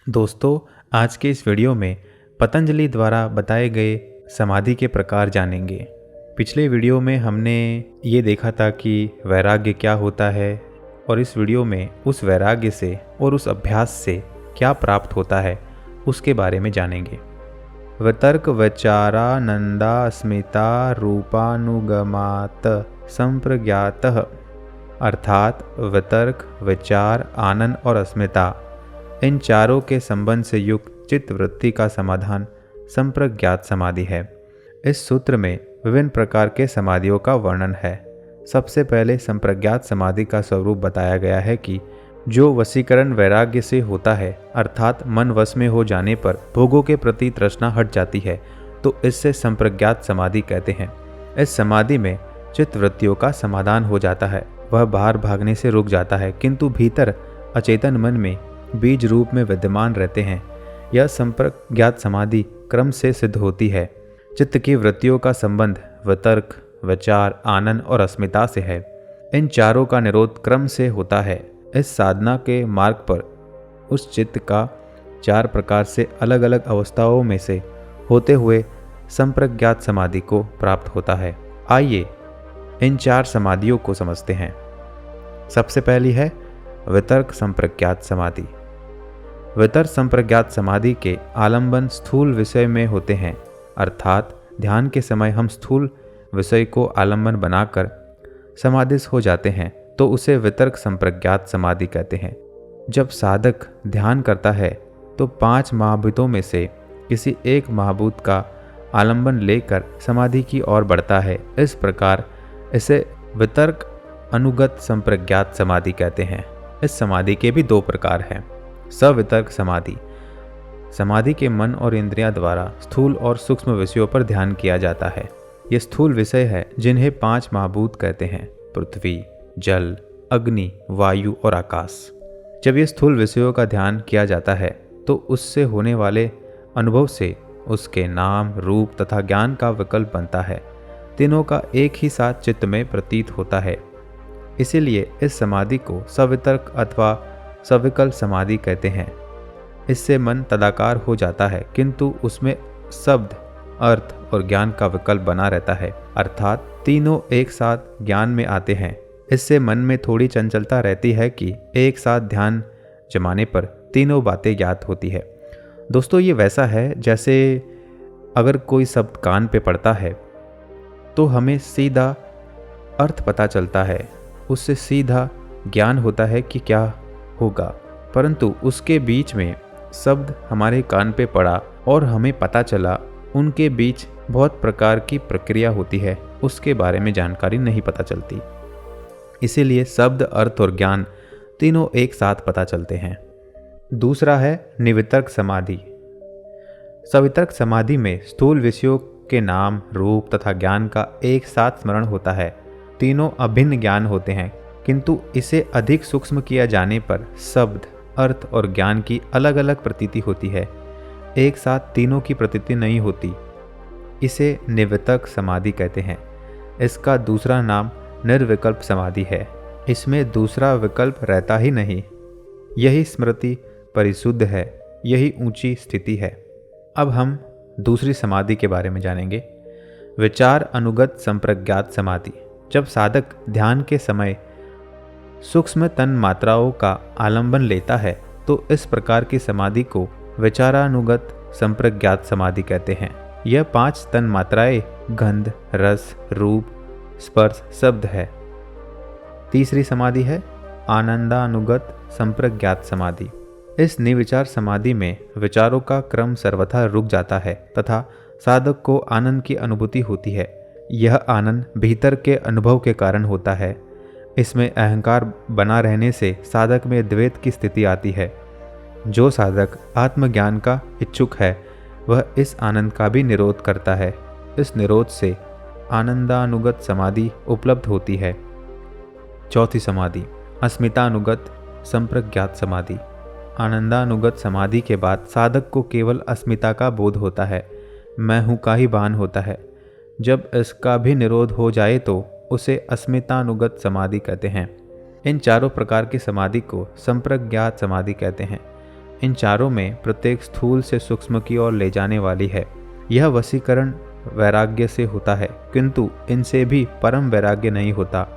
दोस्तों, आज के इस वीडियो में पतंजलि द्वारा बताए गए समाधि के प्रकार जानेंगे। पिछले वीडियो में हमने ये देखा था कि वैराग्य क्या होता है और इस वीडियो में उस वैराग्य से और उस अभ्यास से क्या प्राप्त होता है उसके बारे में जानेंगे। वितर्क विचारानंदा अस्मिता रूपानुगमात संप्रज्ञातः, अर्थात वितर्क, विचार, आनंद और अस्मिता, इन चारों के संबंध से युक्त चित्त वृत्ति का समाधान संप्रज्ञात समाधि है। इस सूत्र में विभिन्न प्रकार के समाधियों का वर्णन है। सबसे पहले संप्रज्ञात समाधि का स्वरूप बताया गया है कि जो वशीकरण वैराग्य से होता है, अर्थात मन वश में हो जाने पर भोगों के प्रति तृष्णा हट जाती है, तो इससे संप्रज्ञात समाधि कहते हैं। इस समाधि में चित्त वृत्तियों का समाधान हो जाता है। वह बाहर भागने से रुक जाता है, किंतु भीतर अचेतन मन में बीज रूप में विद्यमान रहते हैं। यह संप्रज्ञात समाधि क्रम से सिद्ध होती है। चित्त की वृत्तियों का संबंध वितर्क, विचार, आनंद और अस्मिता से है। इन चारों का निरोध क्रम से होता है। इस साधना के मार्ग पर उस चित्त का चार प्रकार से अलग अलग अवस्थाओं में से होते हुए संप्रज्ञात समाधि को प्राप्त होता है। आइए इन चार समाधियों को समझते हैं। सबसे पहली है वितर्क संप्रज्ञात समाधि। वितर्क संप्रज्ञात समाधि के आलंबन स्थूल विषय में होते हैं, अर्थात ध्यान के समय हम स्थूल विषय को आलंबन बनाकर समाधिस्थ हो जाते हैं, तो उसे वितर्क संप्रज्ञात समाधि कहते हैं। जब साधक ध्यान करता है तो 5 महाभूतों में से किसी एक महाभूत का आलंबन लेकर समाधि की ओर बढ़ता है। इस प्रकार इसे वितर्क अनुगत संप्रज्ञात समाधि कहते हैं। इस समाधि के भी 2 प्रकार हैं। सवितर्क समाधि। समाधि के मन और इंद्रियां द्वारा स्थूल और सूक्ष्म विषयों पर ध्यान किया जाता है। ये स्थूल विषय है जिन्हें 5 महाभूत कहते हैं: पृथ्वी, जल, अग्नि, वायु और आकाश। जब ये स्थूल विषयों का ध्यान किया जाता है तो उससे होने वाले अनुभव से उसके नाम, रूप तथा ज्ञान का विकल्प बनता है। तीनों का एक ही साथ चित्त में प्रतीत होता है। इसीलिए इस समाधि को सवितर्क अथवा सविकल समाधि कहते हैं। इससे मन तदाकार हो जाता है, किंतु उसमें शब्द, अर्थ और ज्ञान का विकल्प बना रहता है, अर्थात तीनों एक साथ ज्ञान में आते हैं। इससे मन में थोड़ी चंचलता रहती है कि एक साथ ध्यान जमाने पर तीनों बातें ज्ञात होती है। दोस्तों, ये वैसा है जैसे अगर कोई शब्द कान पे पड़ता है तो हमें सीधा अर्थ पता चलता है, उससे सीधा ज्ञान होता है कि क्या होगा, परंतु उसके बीच में शब्द हमारे कान पे पड़ा और हमें पता चला, उनके बीच बहुत प्रकार की प्रक्रिया होती है, उसके बारे में जानकारी नहीं पता चलती। इसीलिए शब्द, अर्थ और ज्ञान तीनों एक साथ पता चलते हैं। दूसरा है निवितर्क समाधि। सवितर्क समाधि में स्थूल विषयों के नाम, रूप तथा ज्ञान का एक साथ स्मरण होता है। तीनों अभिन्न ज्ञान होते हैं, किंतु इसे अधिक सूक्ष्म किया जाने पर शब्द, अर्थ और ज्ञान की अलग अलग प्रतीति होती है। एक साथ तीनों की प्रतीति नहीं होती। इसे निवितर्क समाधि कहते हैं। इसका दूसरा नाम निर्विकल्प समाधि है। इसमें दूसरा विकल्प रहता ही नहीं। यही स्मृति परिशुद्ध है, यही ऊंची स्थिति है। अब हम दूसरी समाधि के बारे में जानेंगे। विचार अनुगत संप्रज्ञात समाधि। जब साधक ध्यान के समय सूक्ष्म तन मात्राओं का आलंबन लेता है तो इस प्रकार की समाधि को विचारानुगत संप्रज्ञात समाधि कहते हैं। यह 5 तन मात्राएं गंध, रस, रूप, स्पर्श, शब्द है। तीसरी समाधि है आनंदानुगत संप्रज्ञात समाधि। इस निर्विचार समाधि में विचारों का क्रम सर्वथा रुक जाता है तथा साधक को आनंद की अनुभूति होती है। यह आनंद भीतर के अनुभव के कारण होता है। इसमें अहंकार बना रहने से साधक में द्वैत की स्थिति आती है। जो साधक आत्मज्ञान का इच्छुक है वह इस आनंद का भी निरोध करता है। इस निरोध से आनंदानुगत समाधि उपलब्ध होती है। चौथी समाधि अस्मितानुगत संप्रज्ञात समाधि। आनंदानुगत समाधि के बाद साधक को केवल अस्मिता का बोध होता है, मैं हूँ का ही भान होता है। जब इसका भी निरोध हो जाए तो उसे अस्मितानुगत समाधि कहते हैं। इन चारों प्रकार की समाधि को संप्रज्ञात समाधि कहते हैं। इन चारों में प्रत्येक स्थूल से सूक्ष्म की ओर ले जाने वाली है। यह वशीकरण वैराग्य से होता है, किंतु इनसे भी परम वैराग्य नहीं होता।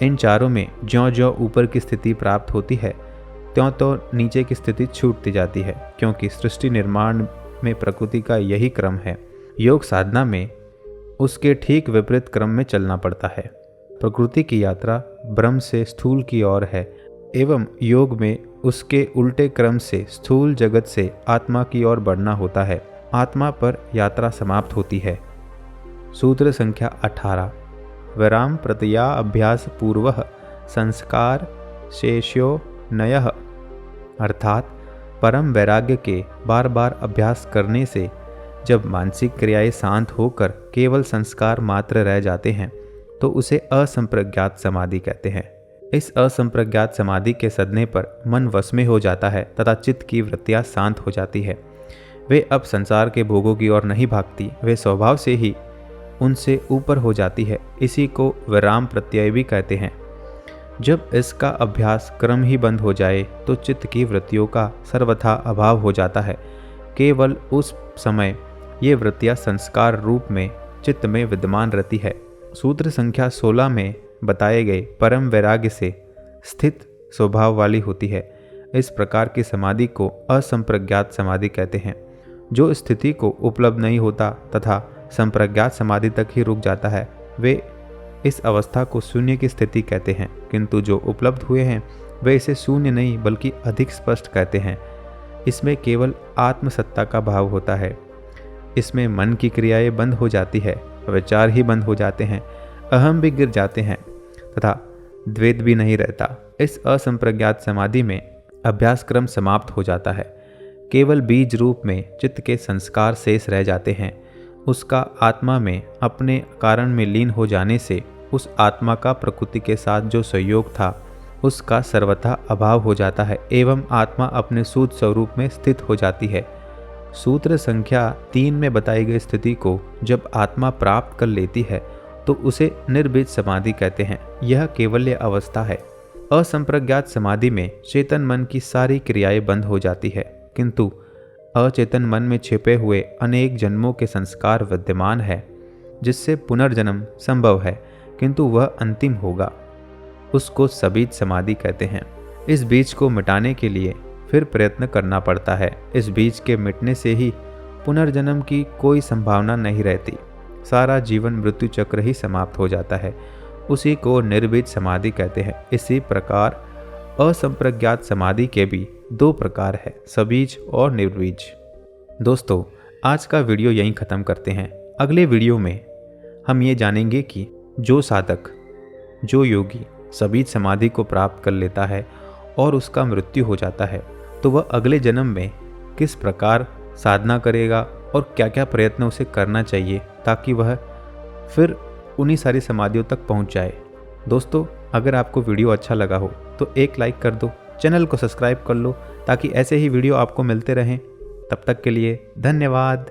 इन चारों में ज्यों-ज्यों ऊपर की स्थिति प्राप्त होती है, त्यों-त्यों नीचे की स्थिति छूटती जाती है, क्योंकि सृष्टि निर्माण में प्रकृति का यही क्रम है। योग साधना में उसके ठीक विपरीत क्रम में चलना पड़ता है। प्रकृति की यात्रा ब्रह्म से स्थूल की ओर है, एवं योग में उसके उल्टे क्रम से स्थूल जगत से आत्मा की ओर बढ़ना होता है। आत्मा पर यात्रा समाप्त होती है। सूत्र संख्या 18। विराम प्रत्या अभ्यास पूर्वः संस्कार शेष्यो नयः, अर्थात परम वैराग्य के बार बार अभ्यास करने से जब मानसिक क्रियाएं शांत होकर केवल संस्कार मात्र रह जाते हैं तो उसे असंप्रज्ञात समाधि कहते हैं। इस असंप्रज्ञात समाधि के सदने पर मन वश में हो जाता है तथा चित्त की वृत्तियां शांत हो जाती है। वे अब संसार के भोगों की ओर नहीं भागती, वे स्वभाव से ही उनसे ऊपर हो जाती है। इसी को विराम प्रत्यय भी कहते हैं। जब इसका अभ्यास क्रम ही बंद हो जाए तो चित्त की वृत्तियों का सर्वथा अभाव हो जाता है। केवल उस समय ये वृत्तियां संस्कार रूप में चित्त में विद्यमान रहती है। सूत्र संख्या 16 में बताए गए परम वैराग्य से स्थित स्वभाव वाली होती है। इस प्रकार की समाधि को असंप्रज्ञात समाधि कहते हैं। जो स्थिति को उपलब्ध नहीं होता तथा संप्रज्ञात समाधि तक ही रुक जाता है, वे इस अवस्था को शून्य की स्थिति कहते हैं, किंतु जो उपलब्ध हुए हैं वे इसे शून्य नहीं बल्कि अधिक स्पष्ट कहते हैं। इसमें केवल आत्मसत्ता का भाव होता है। इसमें मन की क्रियाएं बंद हो जाती है, विचार ही बंद हो जाते हैं, अहम भी गिर जाते हैं तथा द्वैत भी नहीं रहता। इस असंप्रज्ञात समाधि में अभ्यास क्रम समाप्त हो जाता है। केवल बीज रूप में चित्त के संस्कार शेष रह जाते हैं। उसका आत्मा में अपने कारण में लीन हो जाने से उस आत्मा का प्रकृति के साथ जो संयोग था उसका सर्वथा अभाव हो जाता है एवं आत्मा अपने शुद्ध स्वरूप में स्थित हो जाती है। सूत्र संख्या 3 में बताई गई स्थिति को जब आत्मा प्राप्त कर लेती है तो उसे निर्बीज समाधि कहते हैं। यह केवल्य अवस्था है। असंप्रज्ञात समाधि में चेतन मन की सारी क्रियाएं बंद हो जाती है, किंतु अचेतन मन में छिपे हुए अनेक जन्मों के संस्कार विद्यमान है, जिससे पुनर्जन्म संभव है, किंतु वह अंतिम होगा। उसको सबीज समाधि कहते हैं। इस बीज को मिटाने के लिए फिर प्रयत्न करना पड़ता है। इस बीज के मिटने से ही पुनर्जन्म की कोई संभावना नहीं रहती। सारा जीवन मृत्यु चक्र ही समाप्त हो जाता है। उसी को निर्बीज समाधि कहते हैं। इसी प्रकार असंप्रज्ञात समाधि के भी 2 प्रकार है, सबीज और निर्बीज। दोस्तों, आज का वीडियो यहीं ख़त्म करते हैं। अगले वीडियो में हम ये जानेंगे कि जो साधक, जो योगी सबीज समाधि को प्राप्त कर लेता है और उसका मृत्यु हो जाता है तो वह अगले जन्म में किस प्रकार साधना करेगा और क्या क्या प्रयत्न उसे करना चाहिए ताकि वह फिर उन्हीं सारी समाधियों तक पहुंच जाए। दोस्तों, अगर आपको वीडियो अच्छा लगा हो तो एक लाइक कर दो, चैनल को सब्सक्राइब कर लो ताकि ऐसे ही वीडियो आपको मिलते रहें। तब तक के लिए धन्यवाद।